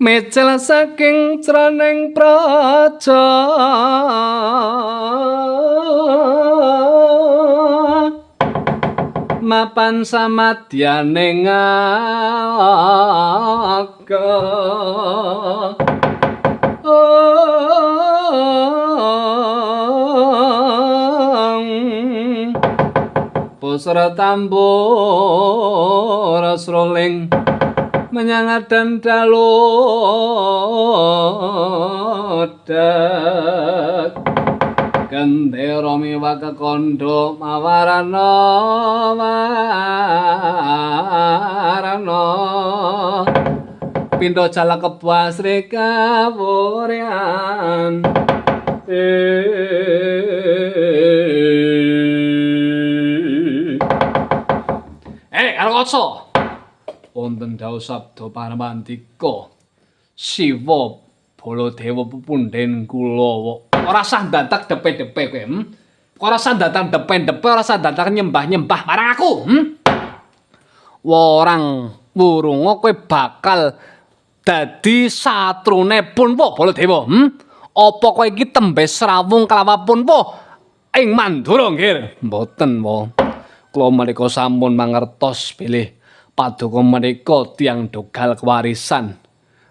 mecel saking craning praja mapan samadyaning aga pusra tambur sroling menyang adan daludak gendera miwa kekandha mawarana warana pindha jala kebasri kawuryan Karangkasa wonten dawuh sabda paramandika Siwa Baladewa pepundhen kula ora sah dadak depe-depe kowe ora sah dadak depe-depe ora sah dadak nyembah-nyembah marang aku Worang wurunga kowe bakal dadi satrune Punwa Baladewa apa kowe iki tembe srawung kalawan Punwa ing Mandura nggih mboten wa kula menika sampun mangertos bilih paduka menika tiyang dogal kewarisan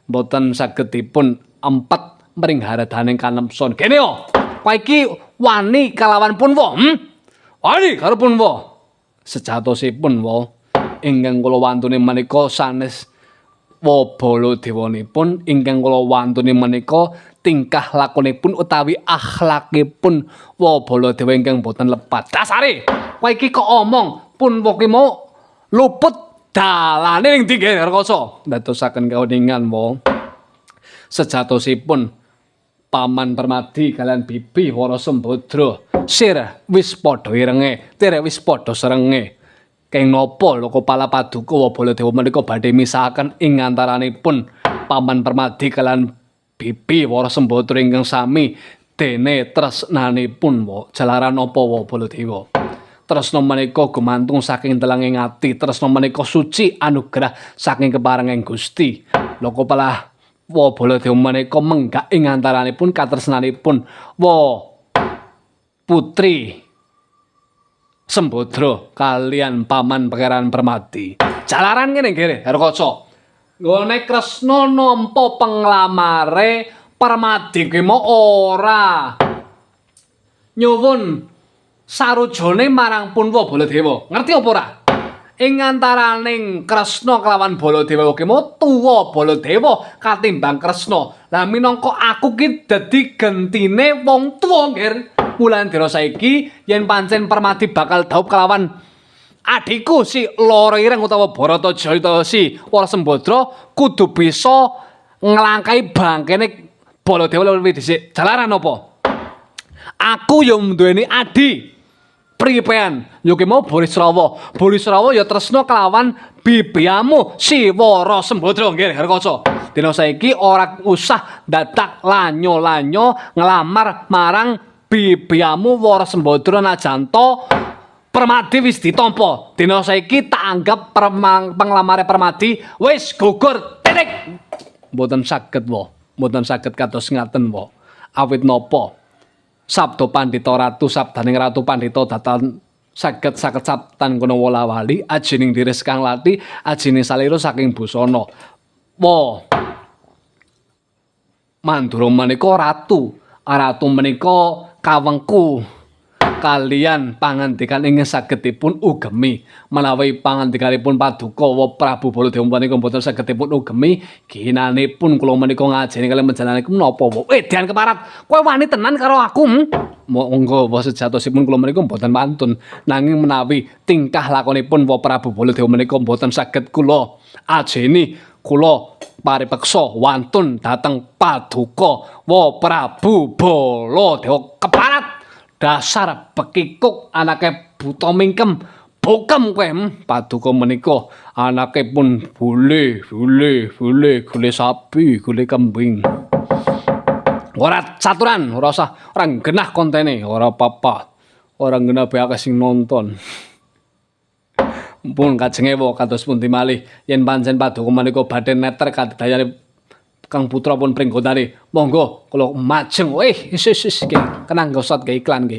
mboten sagedipun empet mring haradaning kanemson kene yo kowe iki wani kalawan Punwa wani karo Punwa sejatosipun wa ingkang kula wantune menika sanes Baladewanipun ingkang kula wantune menika tingkah lakonipun utawi akhlakipun Baladewa ingkang boten lepat dasare kowe iki kok omong Punwa ki mau luput dalane ning ndi nggih Karangkasa ndadosaken kauningan wa sejatosipun Paman Permadi kalian Bibi Wara Sembadra sir wis padha irenge tirek wis padha serenge keng napa lho kepala paduka Baladewa menika badhe misahaken ing antaranipun Paman Permadi kalian Bibi Wara Sembadra ingkang sami dene tresnanipun wa jalaran napa wa Baladewa tresna menika gumantung saking telenging ati tresna menika suci anugerah saking keparenging Gusti lho kepala wa Baladewa menika menggak ing antaranipun katresnanipun wa putri Sembadra kalian Paman Pangeran Permadi jalaran ngene nggih Karangkasa nggone Kresna nampa penglamare Permadi kuwi ora nyuwun sarujane marang Punwa Baladewa ngerti apa ora ing antaraning Kresna kelawan Baladewa kuwi tuwa Baladewa katimbang Kresna lah minangka aku ki dadi gentine wong tuwa nggih mulan dina saiki yen pancen Permadi bakal dhaup kelawan adhiku si Lara Ireng utawa Baratajaya utawa si Wara Sembadra kudu bisa nglangkai bangkene Baladewa luwih dhisik. Jalaran apa? Aku ya duweni adi pripean ya ki mau Burisrawa. Burisrawa ya tresna kelawan bibiamu si Wara Sembadra nggih Karangkasa. Dina saiki ora usah dadak lanyo-lanyo nglamar marang bibiamu Wara Sembadra najanta Permadi wis ditampa. Dina saiki tak anggap penglamare Permadi wis gugur. Titik. Mboten saged wa. Mboten saged kados ngaten wa. Awit napa? Sabda Pandhita Ratu sabdaning Ratu Pandhita datan saged sabtan kono wala-wali ajining diris kang lati ajining salira saking busana. Wa. Mandura menika ratu. Ratu menika kawengku kalian pangandikan ingkang sagedipun ugemi menawi pangandikanipun paduka Prabu Baladewa menika boten sagedipun ugemi ginanipun kula menika ngajeni kalian menjalanikum napa wae edan keparat kowe wani tenan karo aku monggo wa sejatosipun kula menika boten mantun nanging menawi tingkah lakonipun Prabu Baladewa menika boten saged kula ajeni kula paripeksa wantun dhateng paduka Prabu Baladewa keparat dasar bekikuk anake buta mingkem bokem kowe paduka menika anake pun bule sapi gule kambing ora caturan ora usah ora genah kontene ora apa-apa ora genah bae akeh sing nonton pun kajenge wa kados pundi malih yen pancen paduka menika badhe neter kadayane Kang Putra pun pring gondane. Monggo kula majeng. Isis kenang gosot ge iklan.